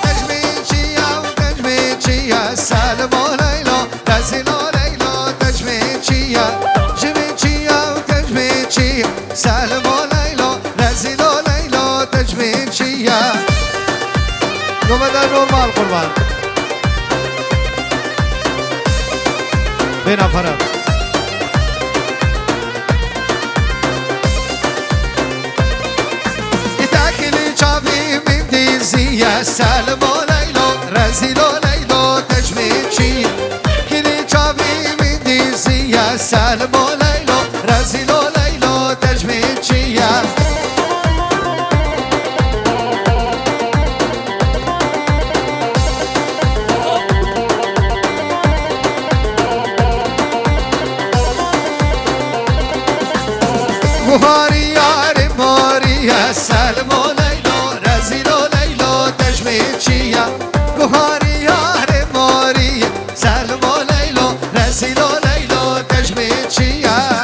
تجميجية وتجميجية سالم وليلى رزيل وليلى تجميجية جميجية وتجميجية سالم وليلى رزيل وليلى تجميجية نوم ده نورمال قربان بينا فرق يا سالم وليلى رزيل وليلى تجميجية كلي جابي من ديزي يا سالم وليلى رزيل وليلى تجميجية بخاري يا رماري يا سالم وليلى رزيل تجميجية بخاري يا ماري سالم وليلى رزيل وليلى تجميجية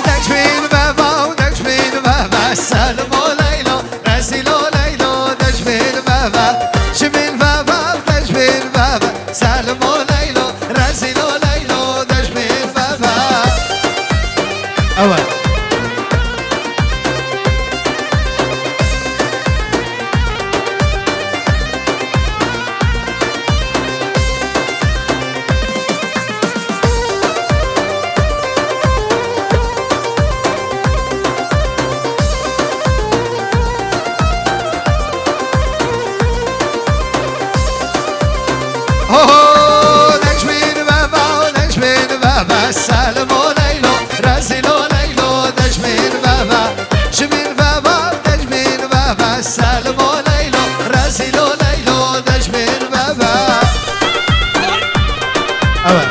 تجميل بابا وتجميل بابا سالم وليلى رزيل وليلى تجميل بابا جميل بابا تجميل بابا سالم وليلى رزيل وليلى تجميل بابا أول سالم وليلى رزيل وليلى تجميل بابا جميل بابا تجميل بابا سالم وليلى رزيل وليلى تجميل بابا أول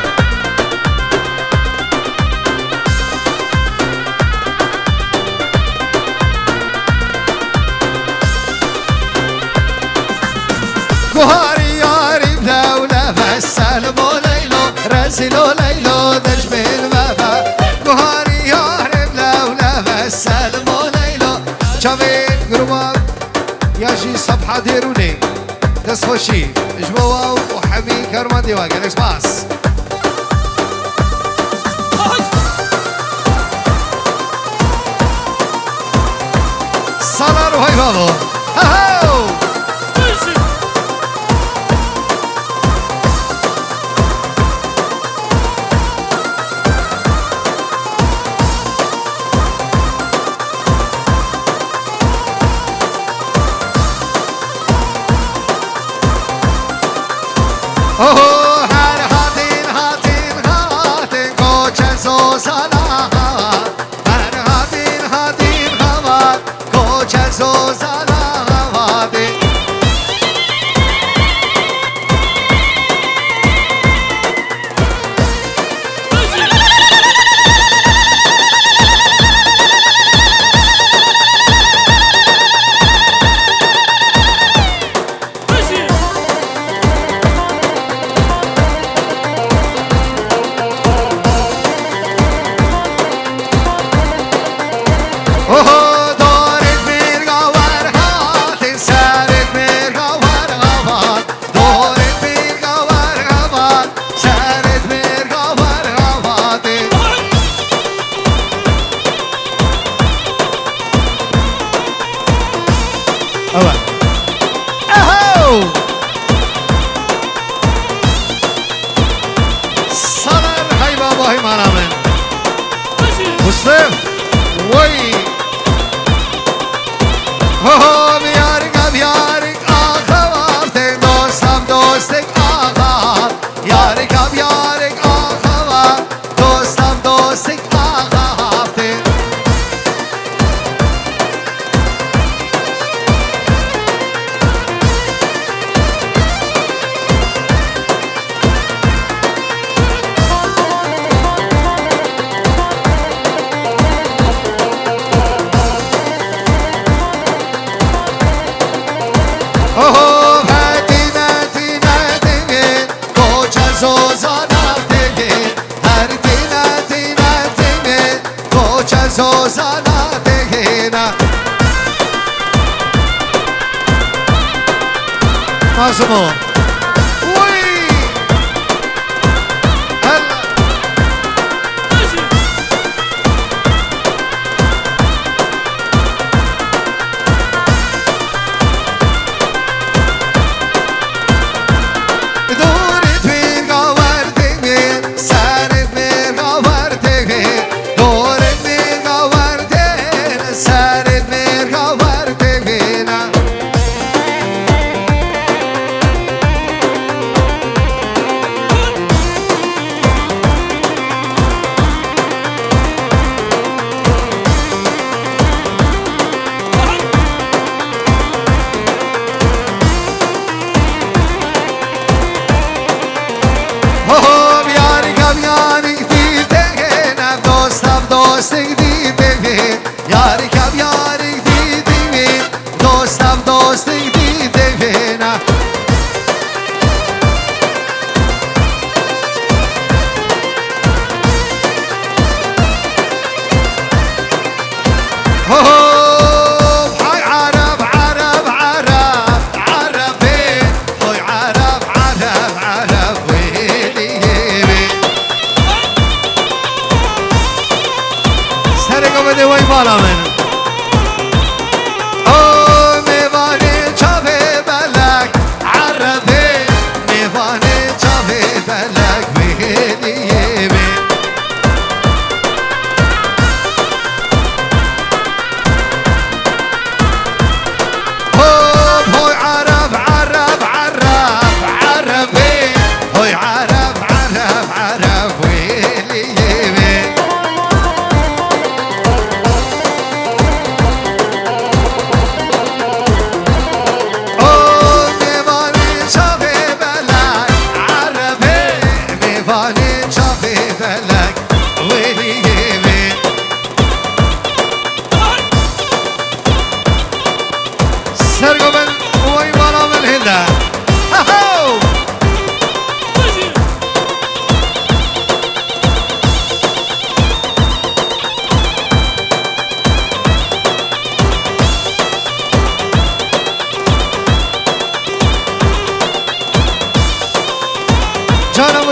كهاري يا ريب دولة سالم وليلى رزيل وليلى تجميل بابا كهاري يا ريب دولة سالم وليلى جاوید قربان ياجي صفحة ديروني تسخوشي جبوا وحمي كرمان ديواغ اكس باس صلاة روحي بابا هاو هر هاتین هاتین هاتین کوچه زوزانا هر هاتین هاتین هات کوچه زوزانا هاتین مسلم وي هو بيارك بيارك آخواتك دوستم دوستك آخوات يارك بيارك آخوات دوستم دوستك آخواتك Massimo. Ui! هلا دورت بين قوارتك بين سارت بين قوارتك بين دورت بين قوارتك سارت بين قوارتك بين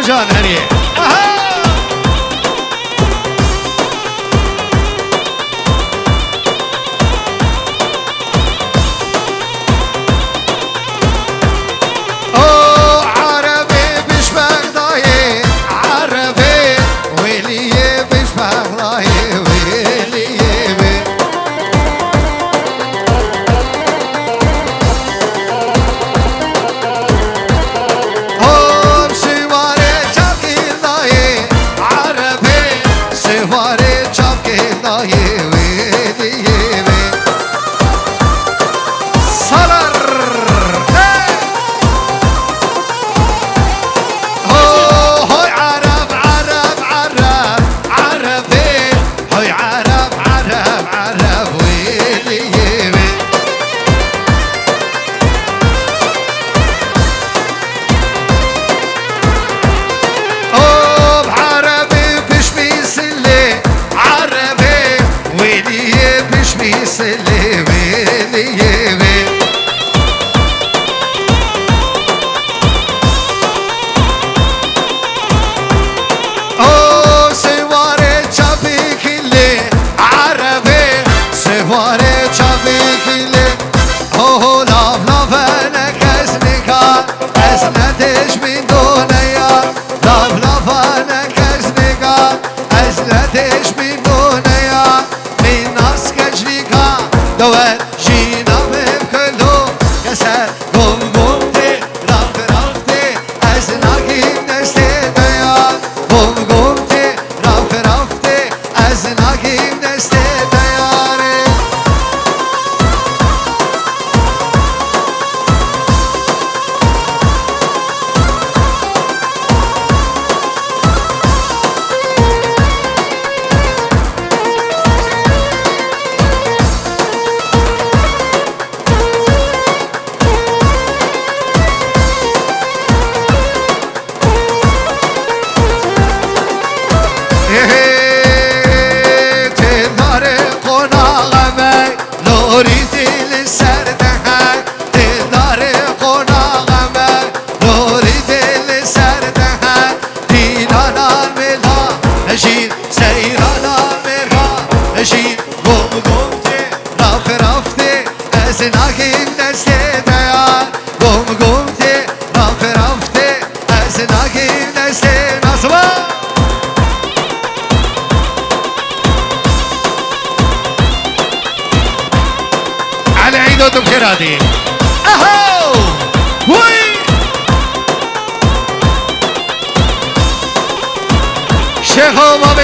جان هني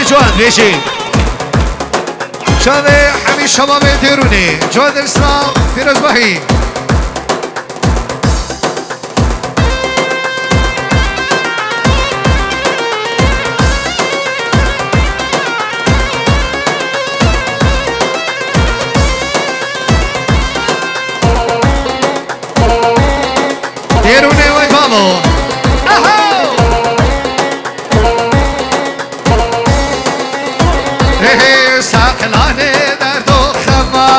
جوان بيجي شباب حمي شباب ديروني جوان الإسلام فيروز بهي ديروني وي بابو اهو هي ساقلاني دردو خما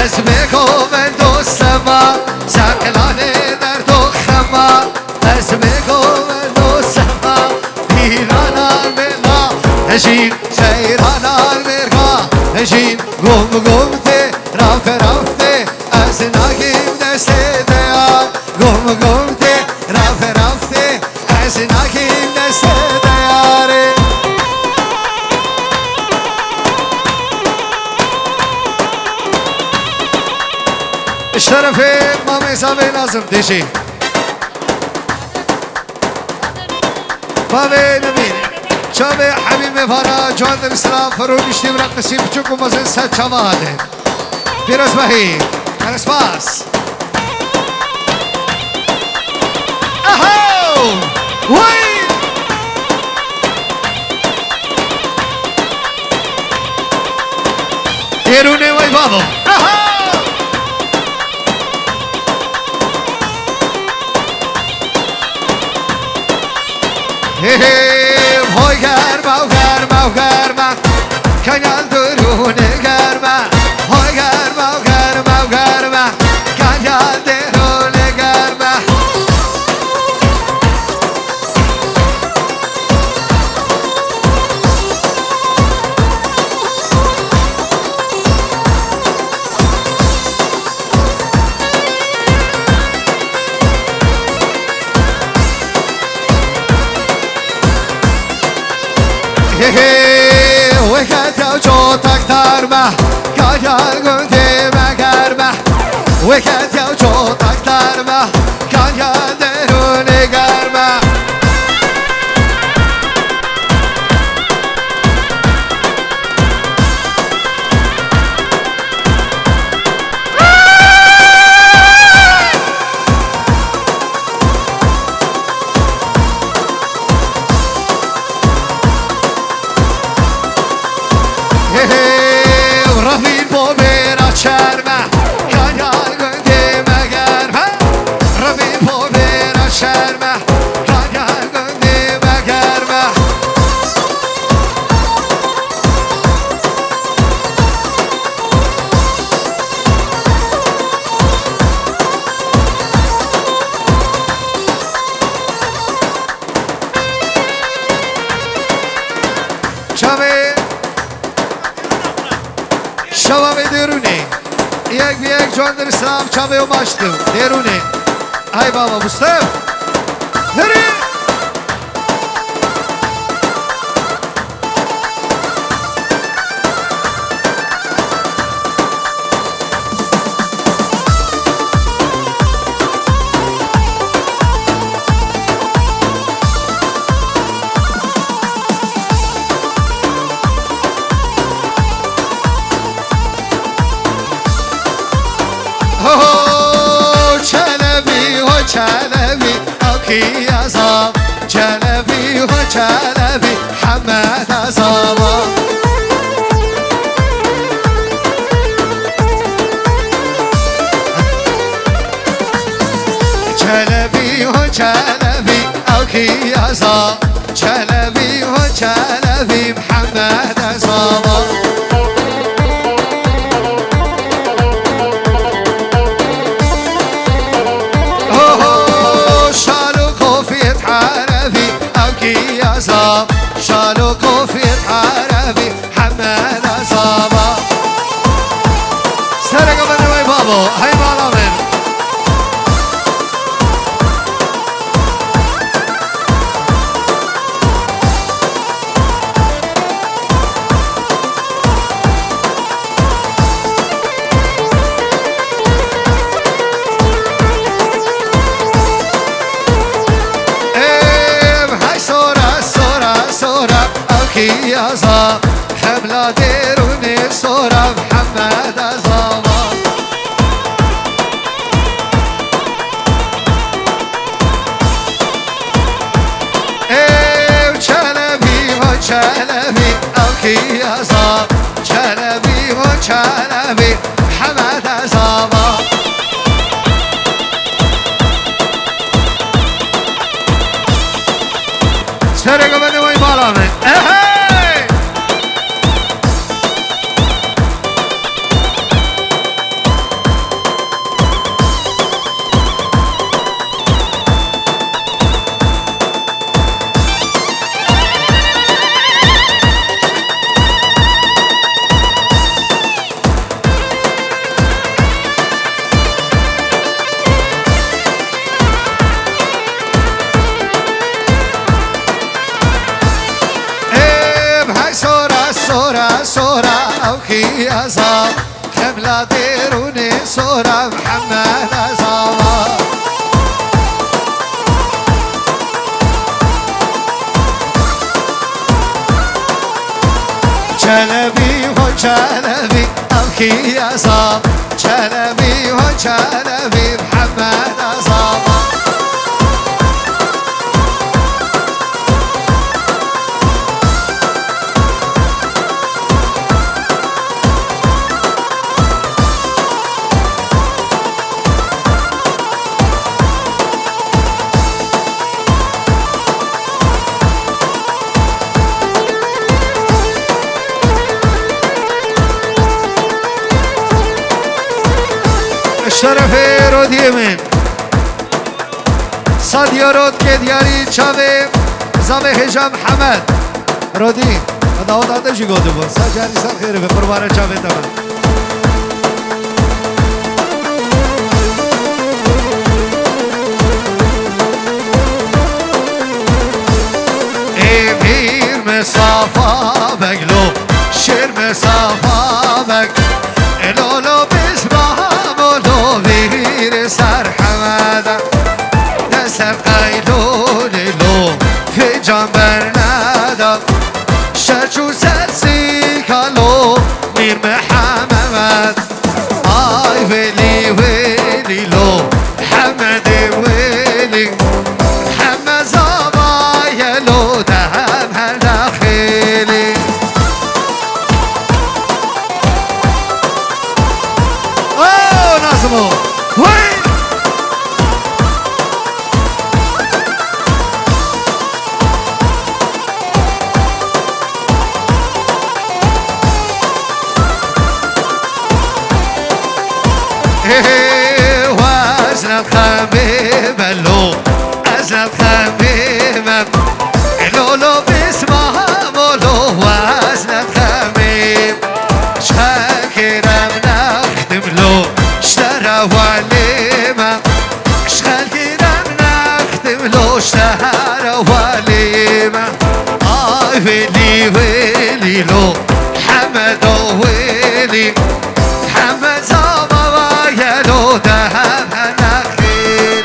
اسمكو من دو سما ساقلاني دردو خما اسمكو من دو سما دیرانا ملا هجین سیرانا مرغا هجین گم ته رفته از نگیم دسته دیا گم ته رفته از نگیم دسته دیاره الشرف مامي سامي ناظم ديشي بابي نبيل شابي حبيبي فرا جوان الاسلام فرون اشتي مرقسي بچوكو مزين سات شواهده فيروز بهي كرسباس اهو وي ديروني وي بابو اهو Hoy germa Kanyal durune germa Hoy germa Kanyal durune germa وكانت يوجوتك ترمح كان يلقنتي مكرمح وكانت يوجوتك ترمح كان يدروني قرمح رفیق با بیرا چرمه کانیال گنده مگرمه رفیق با بیرا چرمه کانیال گنده مگرمه شباب درونی یک به یک جوان در اسلام چاوه و ماشتو درونی های بابا مصطف درونی چلبی اکی عذاب چلبی و چلبی حمد عذابا چلبی و چلبی اکی عذاب چلبی و چلبی حمد عذابا شالو كوفيت عربي حمد عصابة سرقة من وي بابو هاي بالا من يا زاب حملة ديروني صورة محمد أزابا ايه وشلبي وشلبي أوكي يا زاب شلبي وشلبي محمد أزابا سرقوا مني وين بالامي اهي صورة أوكي يا زاب حملة ديروني صورة محمد أزابا جلبي وجلبي أوكي يا زاب جلبي وجلبي محمد أزابا الشرف رود يمين صديا رود كدياري چاوي زامه هجام حمد رودي داود آتشی گوده بود سجاری سال خیره به قربان چاوي تمام ای پیر مسافا بگلو شیر مسافا بگ الولو سر حمادا نسر قیلو لیلو فی جانبر ندا شرچو سرسی کالو میر محمد آی ویلی ویلی لو حمد ویلی حمد زبای لو دهم هر داخلی اوه نازمو وين وزن الخميم اللو أزن الخميم اللولو باسمها مولو وزن الخميم شاكرم نختم له اشترى وليمة شاكرم نختم له اشترى وليمة آي ويلي ويلي لو حمد ويلي حمد زبا يلو دهم هنخيل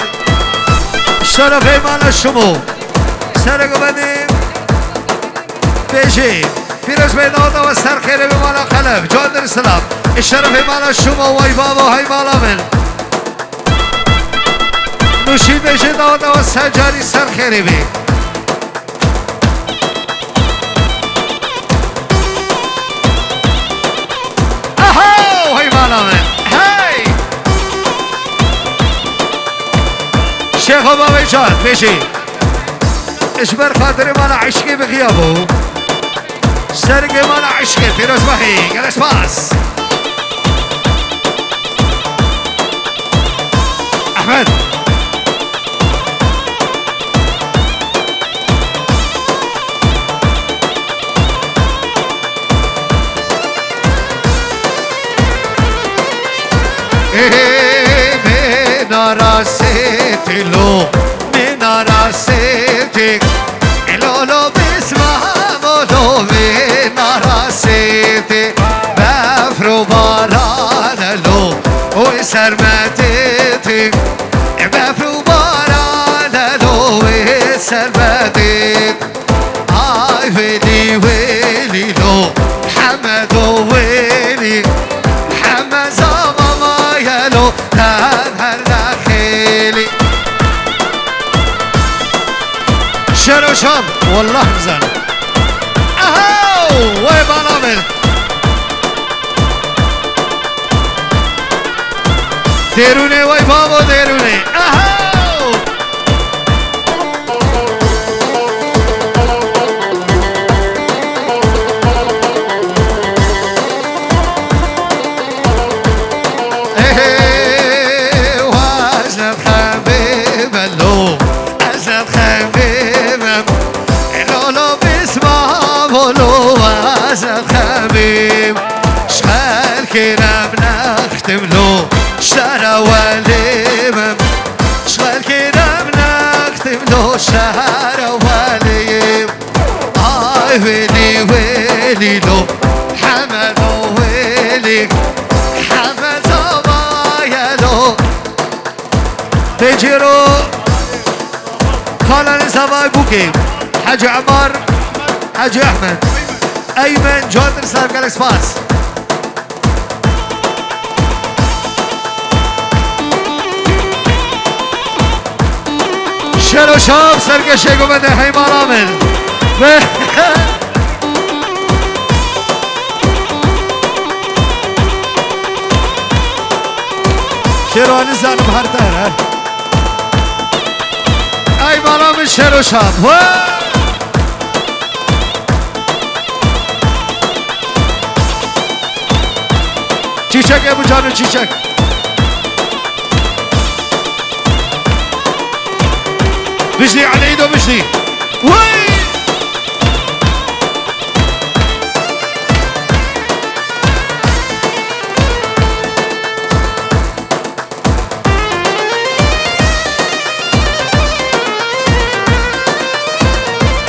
شرفي مال شمو سرقو بدیم بیشی پیروز بیدادا و سرخیره به مالا قلب جان در سلام شرفی مالا شما وای بابا های مالا من نوشید بیشی دادا و سجاری سرخیره بی اهو های مالا من هی شیخ و بابای جان بیشی اشبر خاطر مالا عشقی بغیابو سرق مالا عشقي فيروز بهي جلس باس احمد منارا سيتي لو منارا سيتي لولو باسمها مولو منارا سيتي بفرو باران لو وسرمتي بفرو باران لو وسرمتي آي ويلي ويلي شهر شام والله مزن اهو وای بانامل درونه وای بابا درونه اهو خبيب شغال كينا بنختم له شهر وليم شغال كينا بنختم له شهر وليم آي ويلي ويلي له حمد ويلي حمد زبايا له تجيرو خالان زباي بوكي حاج عمر حاج احمد ايمن جوندر صاحب جالكس باس شلو شاب سرقشي قمنا حيما رامل شلو نزان بحرتان ايما رامل شلو شاب چیچک ابو جانو چیچک بجلي على ايده بجلي وي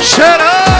شراب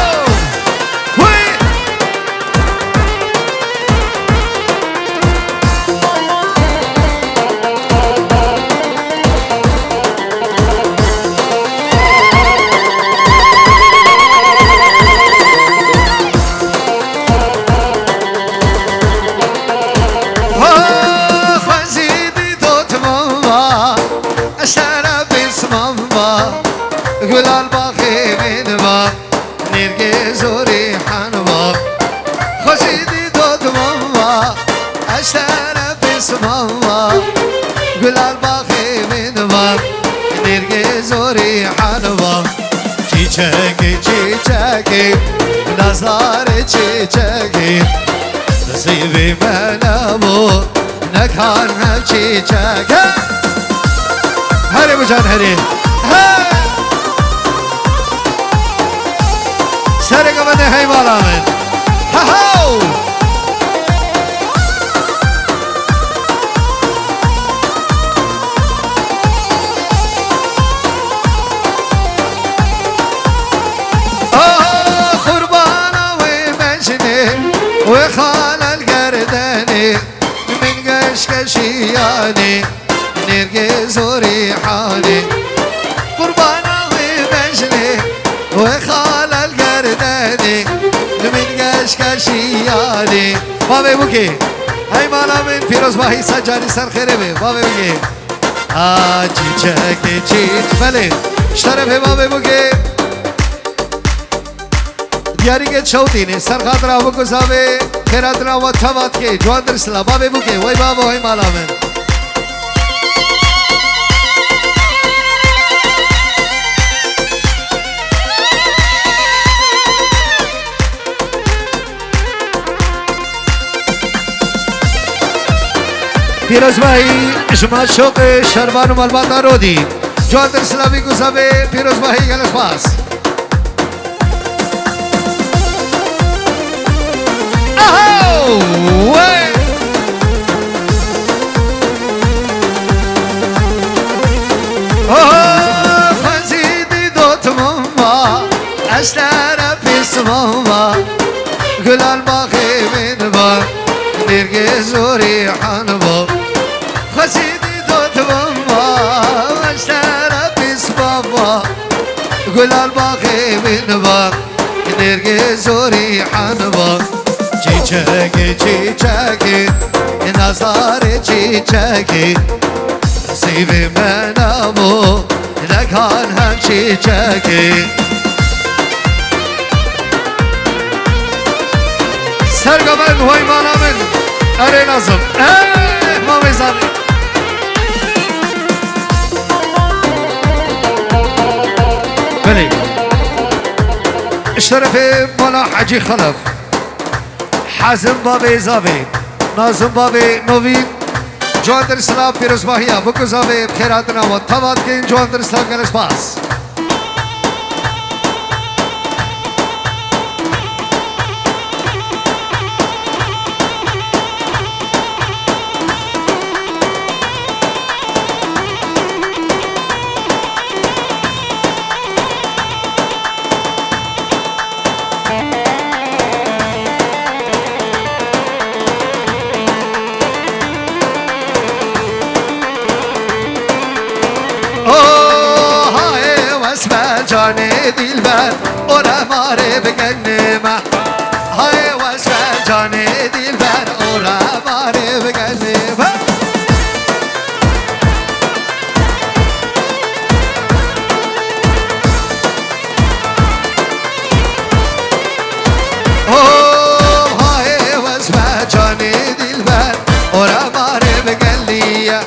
نظاره چیچکی نصیبی منمو نکن هم چیچک هری بجان هری سرگا بنده حیمال آمد هاو وخال القرداني من قشقشياني نرقز وريحاني قربانا ومجني وخال القرداني من قشقشياني بابي بوكي هاي مالا من فيروز باهي سجاني سر خيري بي بابي بوكي چیچکی چیچ بله اشترفه بابي بوكي دیاری که چودینه سرخات را بگذابه خیرات را و تمات که جوان در سلابا ببوکه وی بابا وی مالا من پیروز باهی شما شوق شربان و ملبات رو دی جوان در سلابی گذابه پیروز باهی گلس پاس وين خزيدي دوت ماما اشترى بيس ماما قل الباقي من با نرقز وريحان با خزيدي دوت ماما اشترى بيس ماما قل الباقي من با نرقز وريحان با چیچکی چیچکی نظاره چیچکی نصیب منمو نکن هم چیچکی سرگابن وای مالا من اره نازم ما میزنی بله اشترف مالا حجی خلف حازم بابی زاوی نازم بابی نوید جوان در اسلام پیروز ماهیا بکو زاوی بخیرات نامد تاواد که این جوان در اسلام گلس پاس جاني دلبر ورا ماري بقلمه هاي واسمع جاني دلبر ورا ماري بقلمه هاي واسمع جاني دلبر ورا ماري بقليه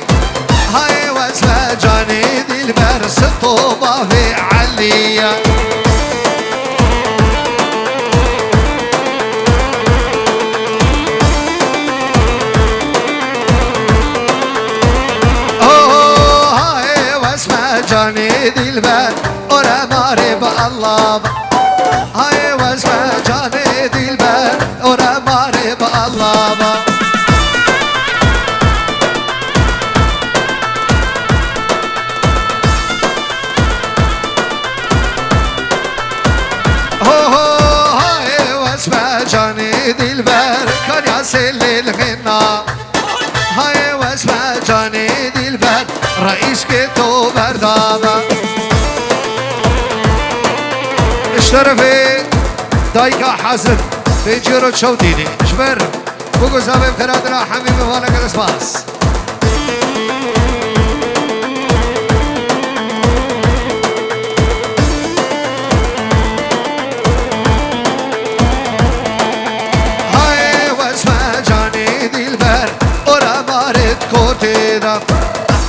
هاي واسمع جاني دلبر سطوبه في عليا هاي واسمع جاني دلبر ورا ماري بالله هاي واسمع جاني دلبر ورا ماري بالله جاني دلبر كان ياسل الغنا هاي واسمع جاني دلبر رئيس كتو بردابا اشترفي دايكا حسن بيجيرو تشوديني شبر بوكو زابي بخيراتنا حبيبي وانا قدس باس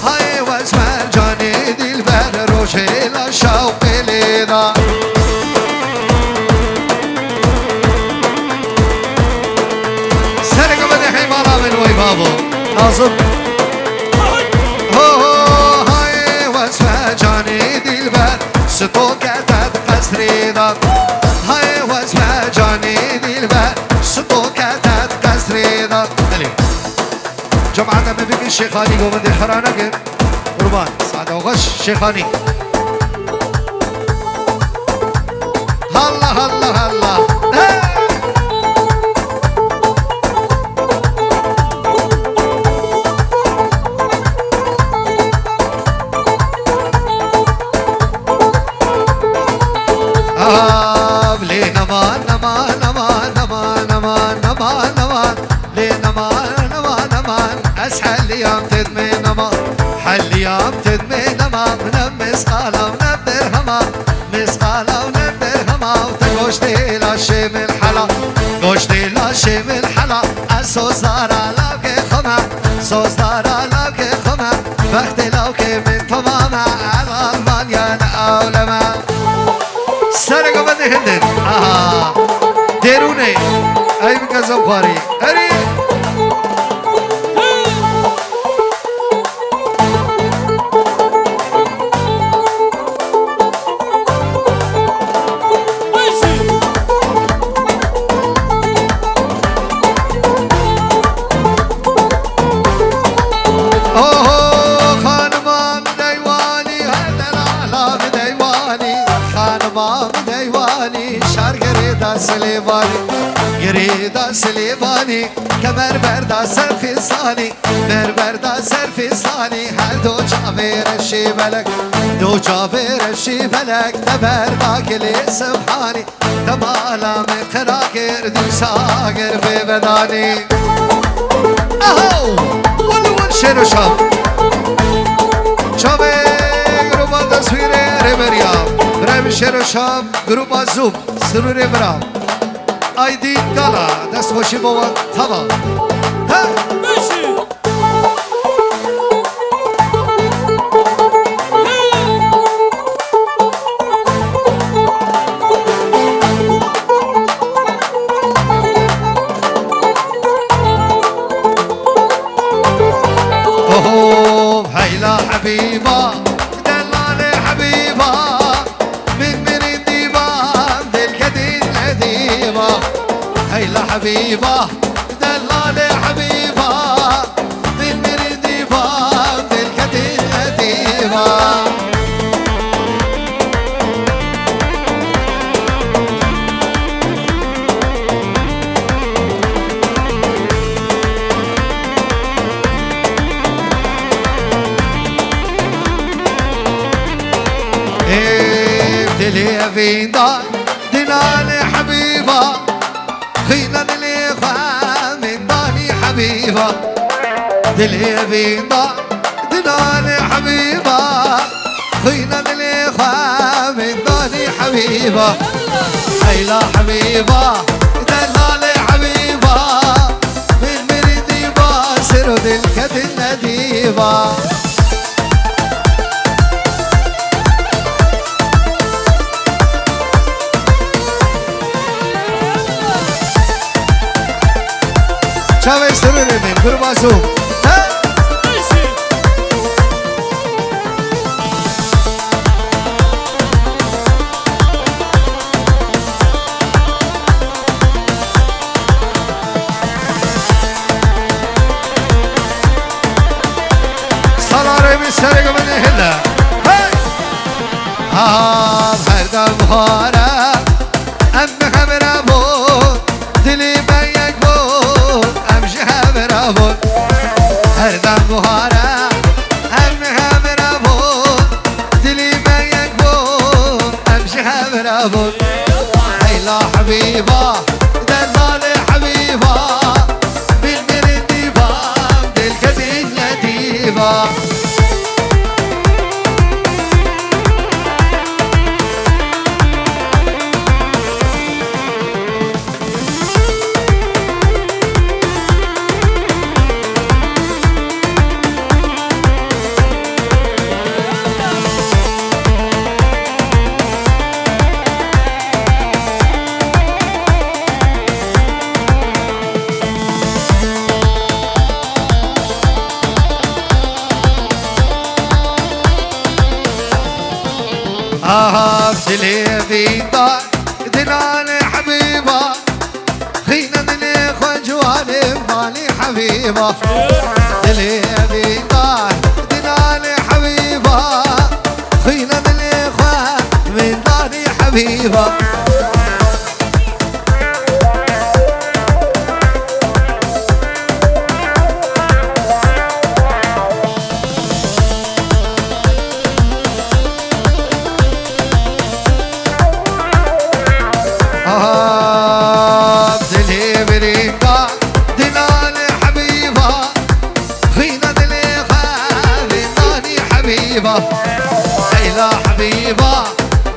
هاي واسمع جاني دلبر روشي للشوق لينا سرق بدي حمارة من وي بابو ناظم هاي واسمع جاني دلبر ستوكتت قصرينا هاي واسمع جاني دلبر ستوكتت قصرينا جماعة ببيك الشيخاني قومد الحرانة كير قربان سعادة وغش شيخاني هلا هلا هلا ليه نمان نمان نمان نمان نمان نمان نمان ليه نمان أسحل يوم تدمي نمام حل يوم تدمي نمام نمس قالة ونبدر همام مس قالة ونبدر همام تقوشتي لاشي من حلا قوشتي لاشي من حلا السوس دارا لوكي خما سوس دارا لوكي خما بختي لوكي من تماما على ألمانيا نأولما سرقة بدي هندن ديروني أي بكزم خاري أري يريد سليماني كمر بردا سر صاني مر بردا سر صاني هل دو جابر الشبلك دو جابر الشبلك تبردا كلي سبحاني تمالا من خراكر دو ساقر ببداني اهو ول شنو شاب شابه گروبا تصویر ربريام برای شنو شاب گروبا زوب سرور برام آیدین گالا دست خوشی بابا تمام هيلا حبيبة دلالي حبيبة من مريديبة دلكدين لذيبة هيلا حبيبة دلالي حبيبة من مريديبة دلكدين لذيبة دلي في دار دلالي حبيبة خينا دلي من داني حبيبة دلي في دار دلالي حبيبة خينا دلي من داني حبيبة هيلا حبيبة دلالي حبيبة من مريديبة سر دلكد النديبة Çavez sürürüm kurbanım. Salarım sarıgımın hilla. Ah her dam hara, em hamra bu, dili bayak bu. برابون هر دم بهاره هم برابون دلی من یک بون امشه برابون هیلا حبیبا دلال حبیبا بالمرین دیبا دل کدین لدیبا دلي في دار دلالي حبيبة خينا دلي خجواني مالي حبيبة دلي في دار دلالي حبيبة خينا دلي من داري حبيبة هيلا حبيبة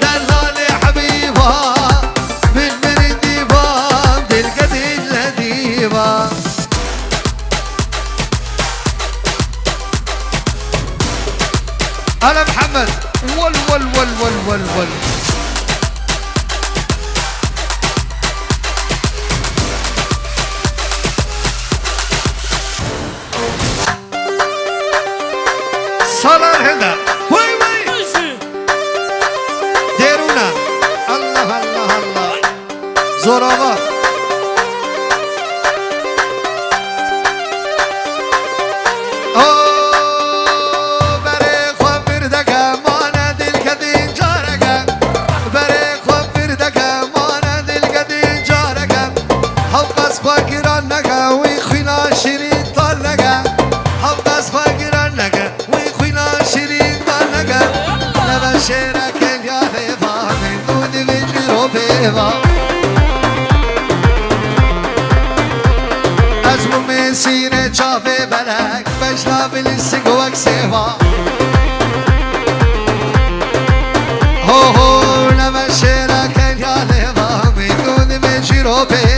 دلالي حبيبة من مريديبة دلقدين لديبة أنا محمد ول ول ول ول ول ول صلاة هنا وي وي ديرونا الله الله الله زوراوا بري خبر دكا مانا دل كدين جاركا بري خبر دكا مانا دل كدين جاركا حبس خاكران نكا ويخينا شيرين طالكا حبس خاكران نكا شيرين طالكا نبشرك اليا من دون بجرو بيضا أزمو مسيرة شافي بلك بشلا بالسقوك سيفا هو نبشرك اليا من دون بجرو بيضا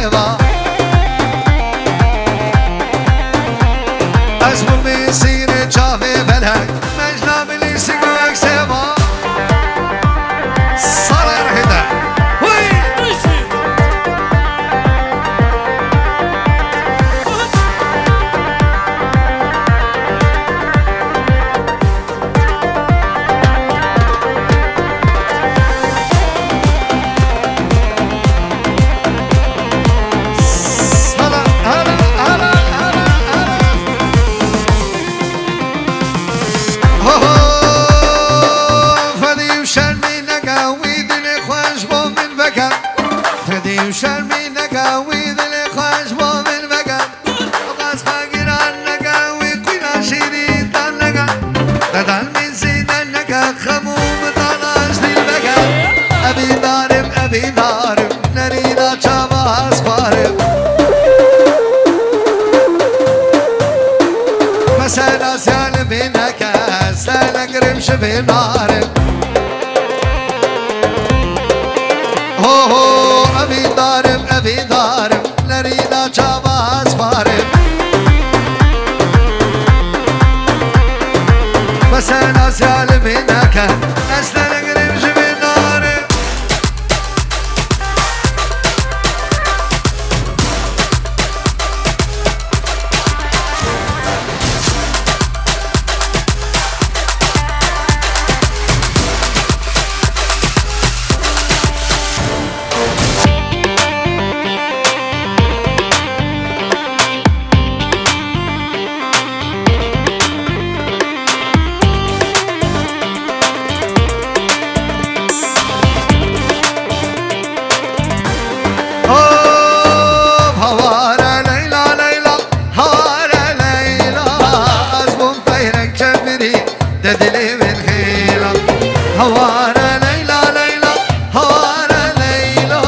شرمي نقاوي ذلي خوش بو من بقى وقاس خاقران نقاوي قينا شيرين دان نقا دادان من زيدان نقا خموم طلاش دي البقى أبي دارم نرينا شابا أصفارم مسانا سالم بينك سالك رمش في نارم هو أبي دارم نرينا شابا أصفارم مسانا سالم بينك سالك رمش في نارم تدلي من خيلة هوانا ليلى ليلى هوانا ليلى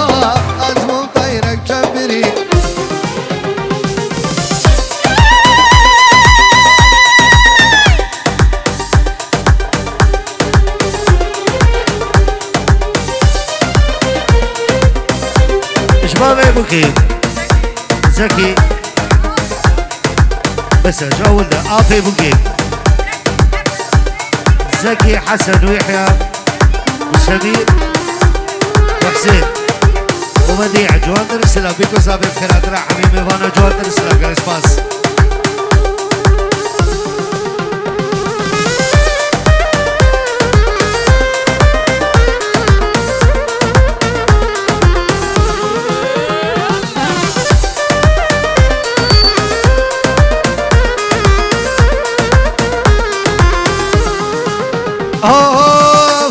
أزمو طيرك جبري شباب ابوكي زكي بس جاولنا عاطي ابوكي زكي حسن ويحيى وسمير وحسين ومديع جوان درسلا بيكو صابر خيرات راح حبيبي فانا جوان درسلا قال اسباس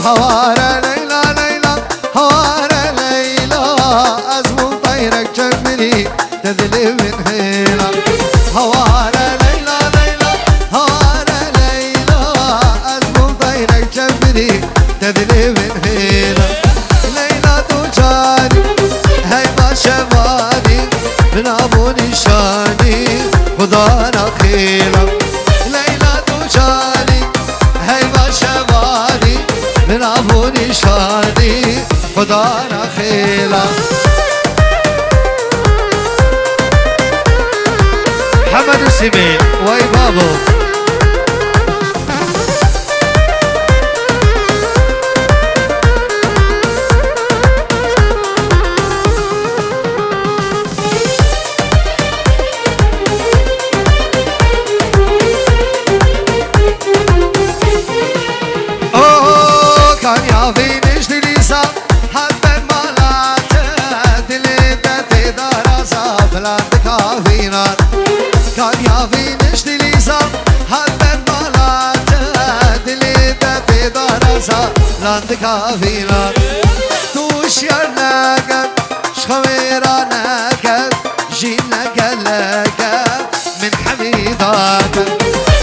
هوارا ليلى ليلى هوارا ليلى أزمو طيرك جبري تذلي من هيلة هوارا ليلى ليلى هوارا ليلى أزمو طيرك جبري تذلي من هيلة ليلى دوجاني هيبة شباني من أبو نشاني خدانا خيلة ليلى دوجاني هيبة شباني من أبو نشاني خدانا خيلة محمد السمين وي بابو كان يافي نشتي ليسا حبا مالاته دلي دتي دارسا بلاد كافينات كان يافي نشتي ليسا حبا مالاته دلي دتي دارسا بلاد كافينات توش يرناك شخويرانك جينك لك من حميداتك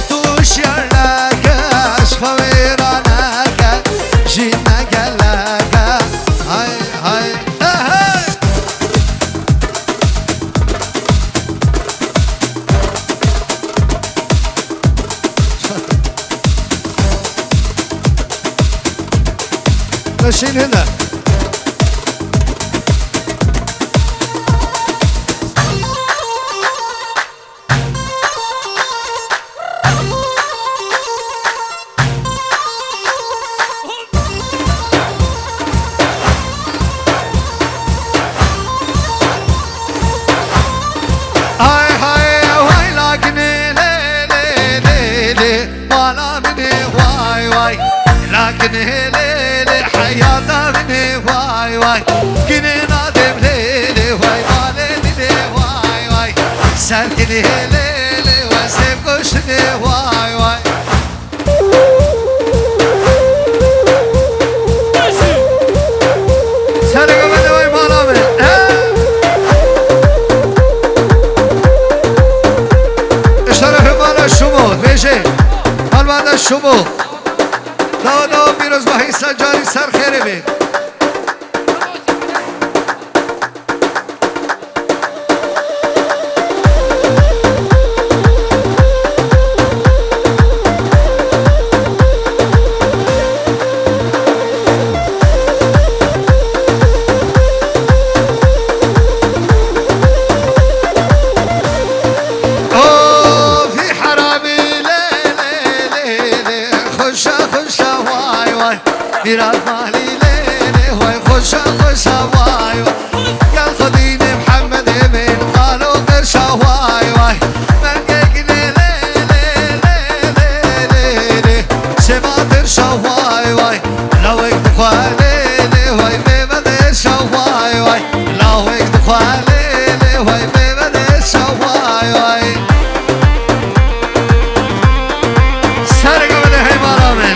توش يرناك شخويرانك جينا قلقا هاي هاي هاي ماشيين هنا لكن هليلي حياتها مني واي واي كني نادم ليلي واي ماليلي واي واي سالكني هليلي وسيب قشني واي واي سالك من واي مالامي شما دادا پیروز ماهی سنجاری سر خیره بید میراد مالی لیلی وای خوشا خوشا وای یا خدین محمد من قالو قرشا وای وای من یک لیلی لیلی لیلی سما ترشا وای وای لو یک دخوالی وای میبدشا وای وای لو یک دخوالی وای میبدشا وای وای سرگو بده حیمارا من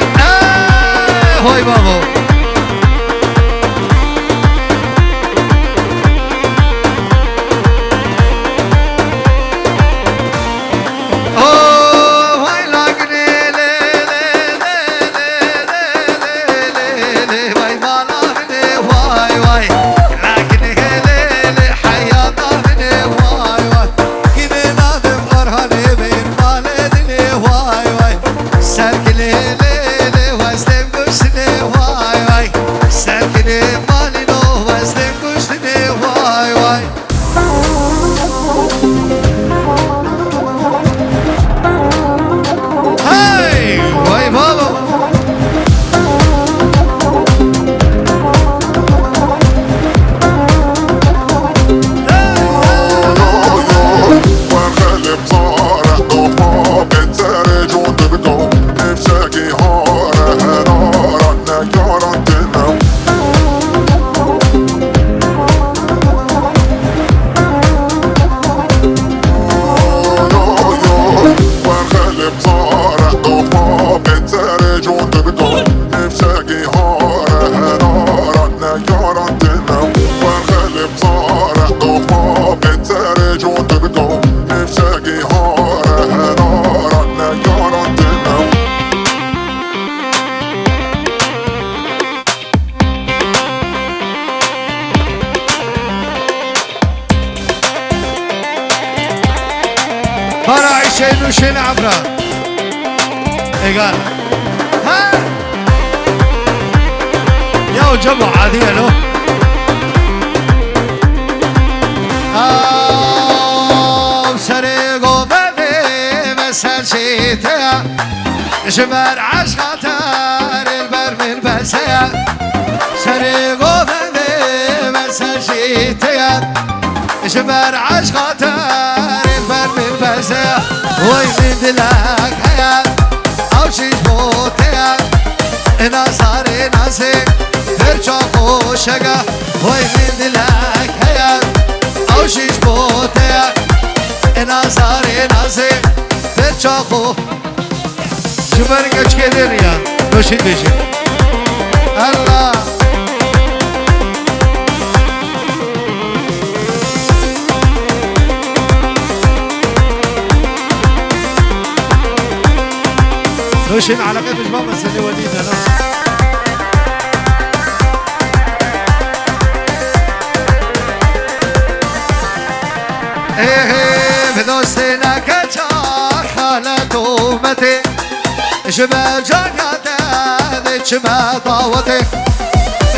وای بابا فرع شين وشين عبره ايقال ها يا جمع عادية له سرقو ببي مسال شيتها جبر عشقتار البر من بسيا سرقو ببي مسال شيتها جبر عشقتار البر من بسيا وي من دلك حياة او شيش بوتيا انا صاري ناسي فرشا خوشقه وي من دلك حياة او شيش بوتيا انا صاري ناسي فرشا خوشقه شماري كاش كدير يا نوشيد بيشي الله نوشين على قد مش بابا سني وليدة لا ايه بدوستنا كتا خالتو متي شبه جاكاتا ذي شبه طاوتي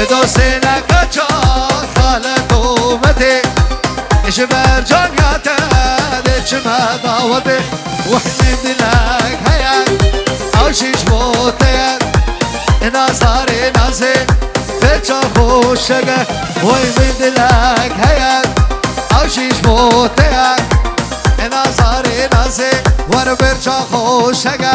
دوستنا كتا خالتو متي شبه جاكاتا ذي شبه طاوتي وحدي دلك هيا او شیش بوتیان اینا ساری نازی فچا خوشگه وی من دلک هیان او شیش بوتیان اینا ساری نازی ور برچا خوشگه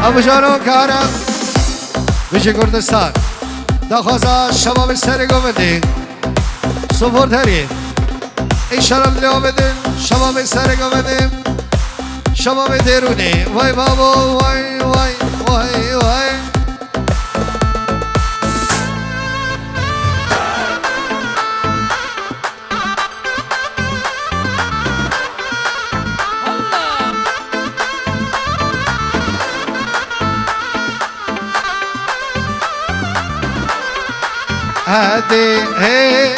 ابو جانو کارم ویژه کردستان دا خوزا شباب سرگو بدی سپردری ایشالله دلی آمدیم شباب سرگ آمدیم شباب درونی وای بابا وای وای وای وای هادي هي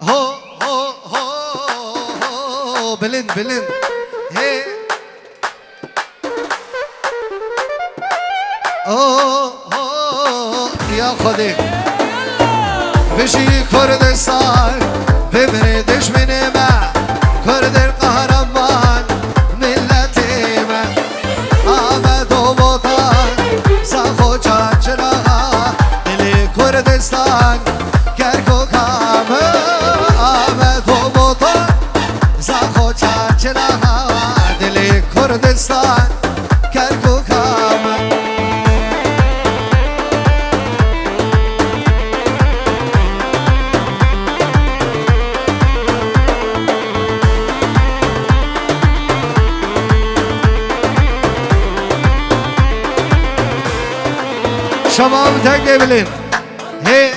هو هو هو بلند بلند هي هو يا خدي بشي كردستان بمري دشمني ما كرد القهرمان ملتي ما آمد و بطان ساخو چاچرا دلی کردستان کرکو کام آمد و بطان ساخو چاچرا دلی کردستان کرکو کام شباب تنگه بلین هی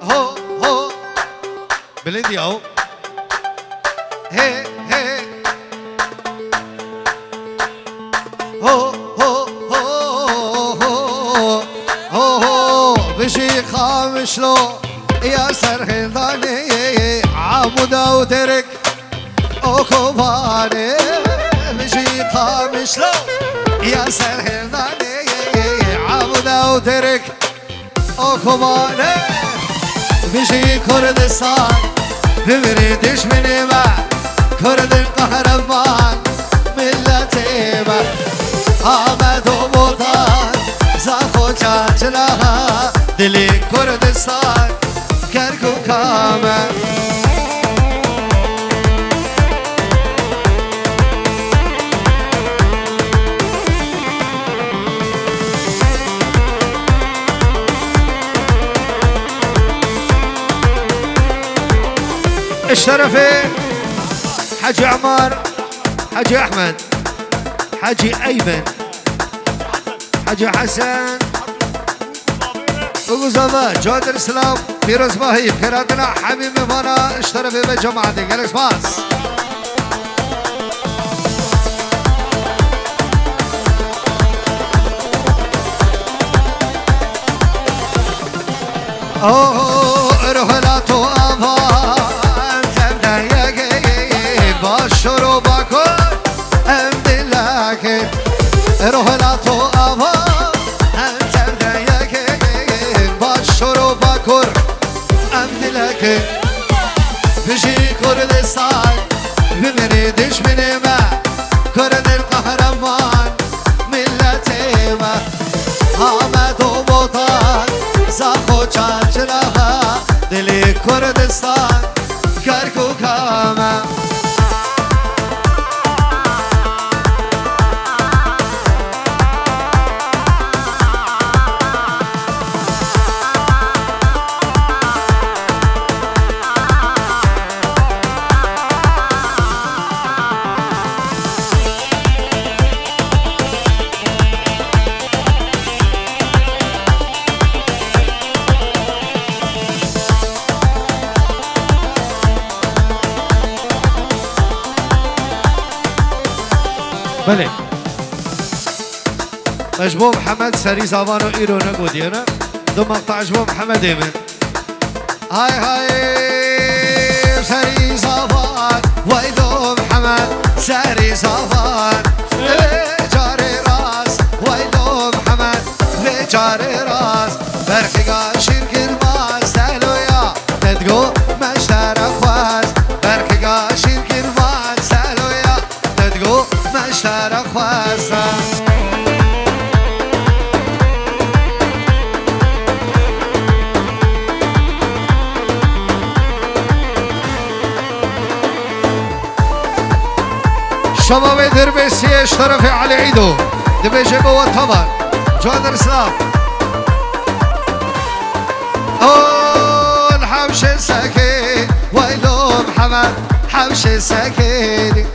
هو هو بلین دیاو هی هی هو هو هو هو هو بشي خامش لو يا سرخنداني عمودا وترك اوكوباني بشي خامش لو يا سرهنداني عبدا وترك اوكوباني بشي كردستان بمريدش من ما كرد القهرمان ملتي ما آمد وبطان زاخو چاچلها دلي كردستان كركو كامل الشرفي حجي عمار حجي احمد حجي ايمن حجي حسن وقزابة جاد الاسلام فيروز باهي كراتنا حبيب مفانا الشرفي بجماعتي قال اسماس اوه رهلاتو آفا باشرو باكر امدلك رهلاتو آفا انت بدايك باشرو باكر امدلك بشي كردستان بمريدش من ما كرد القهرمان ملتي ما آمد و بطان زاخو چاچلها دلی کردستان کرکو کامه بله اجبو محمد سري زبانو ايرو نقودي انا دو مقطع اجبو محمد ايمن هاي هاي سري زبان ويدو محمد سري زبان بجاري راس ويدو محمد بجاري راس برخي شرك الماس تهلو يا تدقو مشترك خواز برخي شرك الماس تهلو يا تدقو مشترك خواسته شباب دربسي اشترف على عيدو دبيجي بوا طبعا جواد الاسلام اوه الحوش السكين ويلو محمد حوش السكين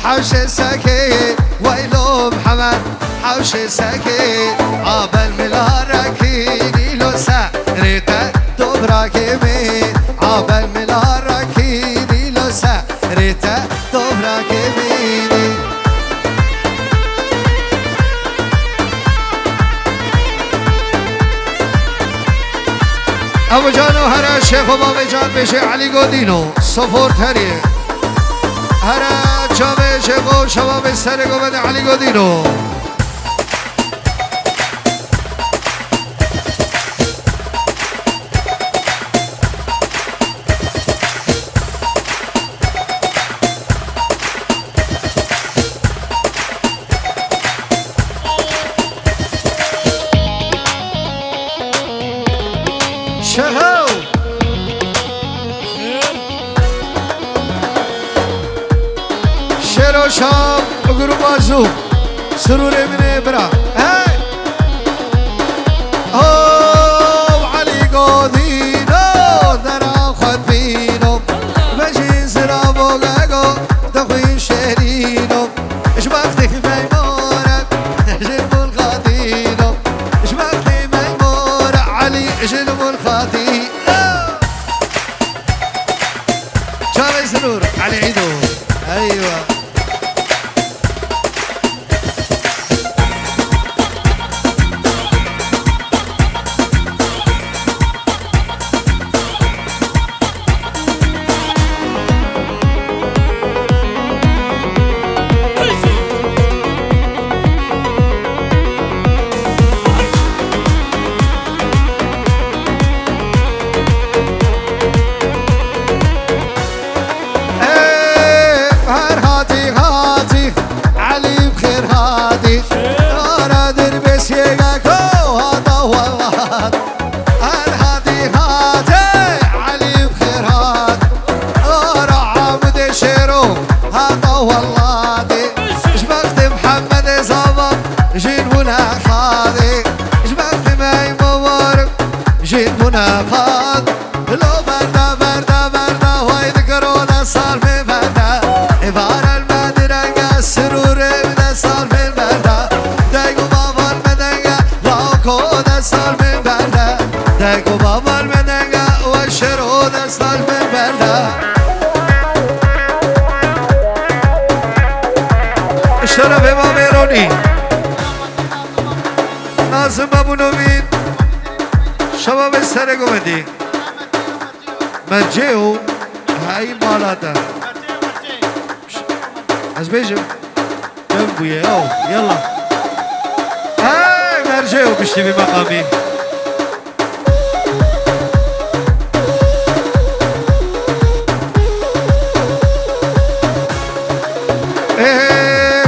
حوش السكين ويلو محمد حوش السكين عبل ملاركيني لو سريته دبرك مين عبل ملاركيني لو سريته دبرك ميني ابو جانو هر شیخ و بابا جان بشه علی گودینو صفور تریه هر جامعه شیخ و شباب سر گوبد علی گودینو شهو شیر و شام اگرو بازو سرور من برا هی او علی گودینو درا خود بینو بجین سرا بوگو دخوی شهرینو اش وقتی میمورد جنب الخاتینو اش وقتی میمورد علی جنب الخاتینو شامي سرور علي عيدو ايوه منافات لو بردا بردا بردا وای دکرونا سال می بردا ایوار المدرنگا سرور بده سال می بردا دیگو بابال مدنگا لاکو ده سال می بردا دیگو بابال مدنگا و شرو ده سال می بردا شرف ما میرونی نازم ابو نوید شباب سر گومدی مرجعو هاي مالاتا از بيجو جنبويا يلا هاي مرجعو بشتي بمقامي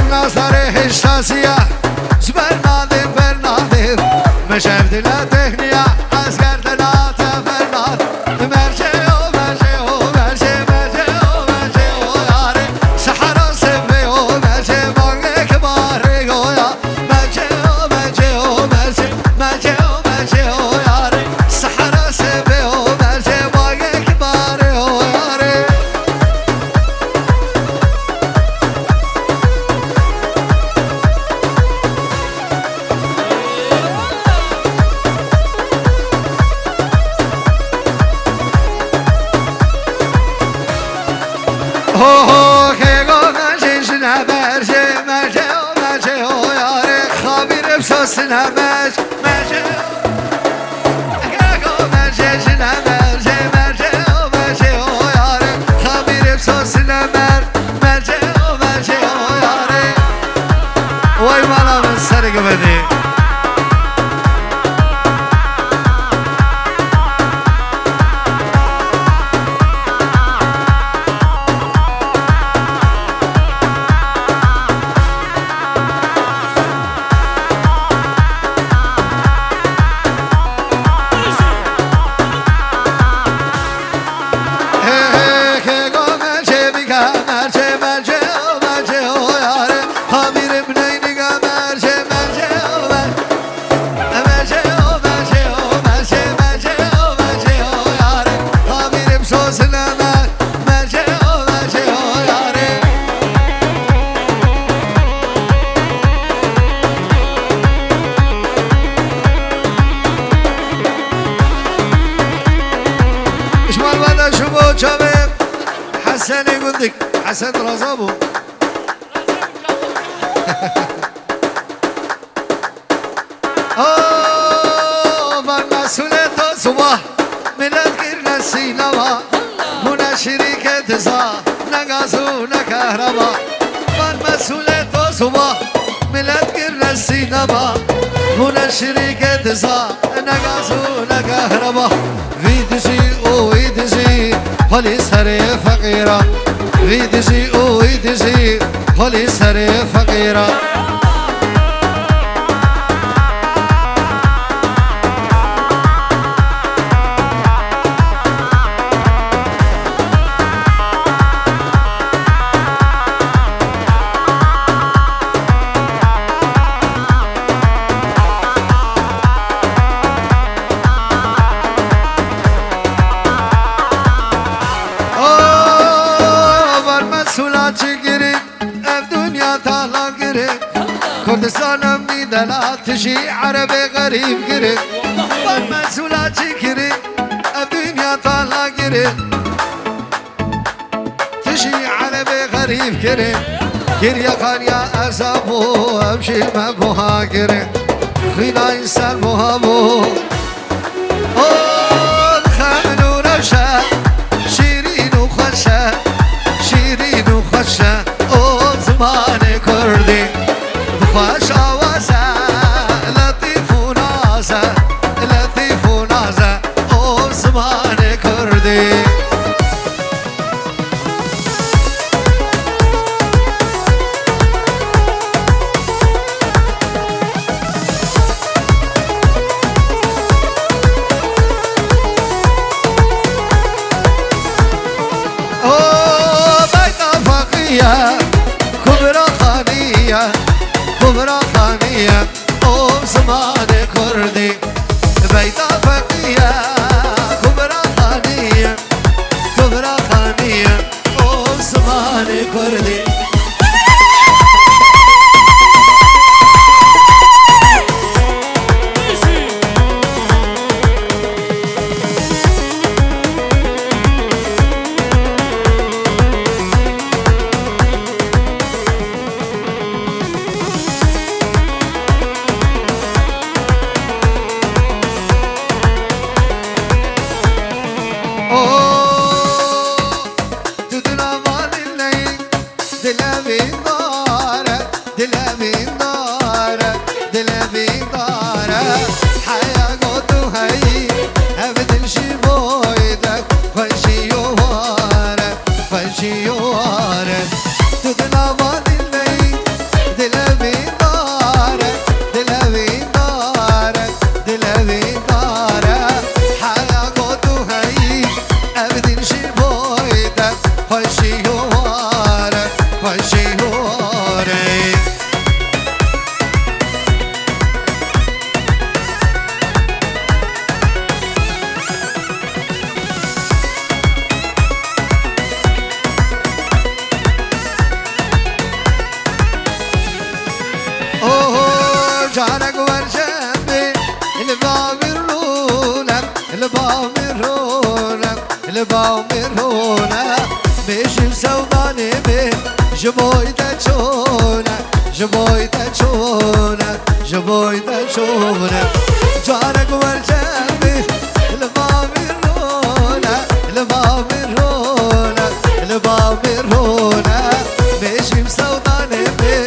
ناصر حشاسية زبر نادم بر نادم مشاف دلا تهنية سنامش مرجع اگاگو مرجع سنامش مرجع مرجع یاره خبیر افسوس نمر مرجع مرجع یاره وای مالا من سرگ بدی شباب حسن يقولك حسن رزابو بالمسؤولية صباح من الغير نسينا هنا شركة زا نغازو نكهربا بالمسؤولية صباح من الغير نسينا هنا شركة زا نغازو نكهربا ويدزي او ويدزي خالص هري فقيرة ويدزي او ويدزي خالص هري فقيرة كردستانم میدلات تجی عربی غریب گره بر مسئولاتی گره دنیا طالا گره تجی عربی غریب گره گریه خانیا ازابو امشی مبوها گره خینا انسان مهابو خامن و روشه شیرین و خوشه شیرین و خوشه زمان کردی خوش آوازه لطیف و نازه لطیف و نازه زمان کردی بیت فقیه کبرا خانیه كبرى خانية زمان كردي بيت فقية كبرى خانية كبرى خانية زمان كردي جارك ورجبي البامرونة البامرونة البامرونة بيجي مسوداني بي جبوي تشونة جبوي تشونة جبوي تشونة جارك ورجبي البامرونة البامرونة البامرونة بيجي مسوداني بي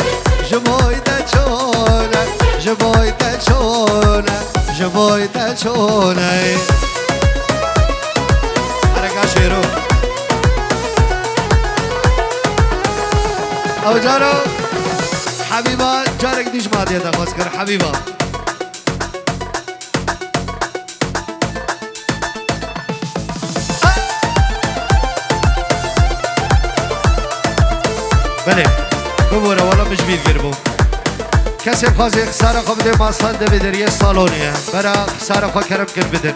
جبوي تشونة جبوي تشونة جبوي تشونة حركة شيرو او جارو حبيبة جارك ديش مادية تفسكر حبيبة بله ببوره والا مش بیرگیر بو کسی خوازی خساره خواه بده ماسان ده بدر یه سالونیه برا خساره خواه کرم کن بدن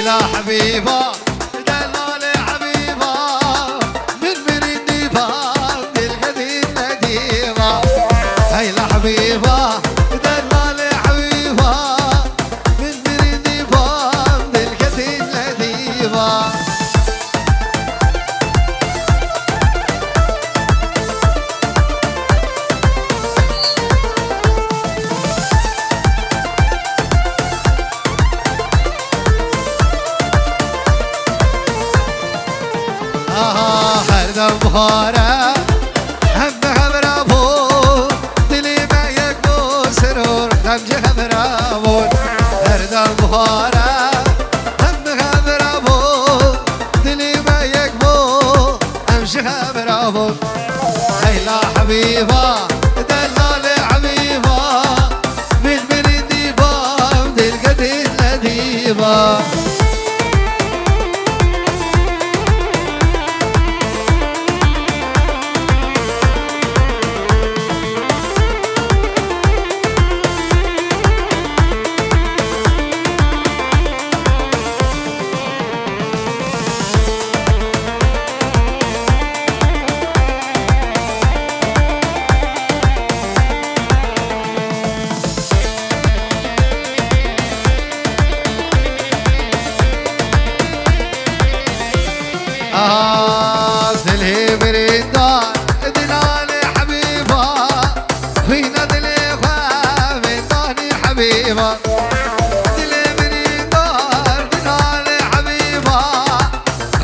هيلا حبيبة دلالي حبيبة من الديبة بالقديم نديبة هيلا حبيبة دلالي حبيبة من الديبة بالقديم نديبة هردم بخاره همه برابون دلی ما یک بو سرور دمجه برابون هردم بخاره همه برابون دلی ما یک بو امشه برابون هیلا حبیبا دلال حبیبا من دیبا دل قدید ندیبا دلي بريدان دلالي حبيبة فينا دلي خوامي داني حبيبة دلي بريدان دلالي حبيبة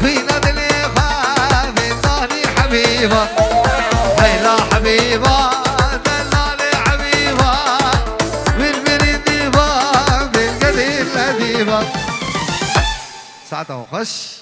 فينا دلي خوامي داني حبيبة هيلا حبيبة دلالي حبيبة من بريديبة بالقديم نديبة ساعتها وخش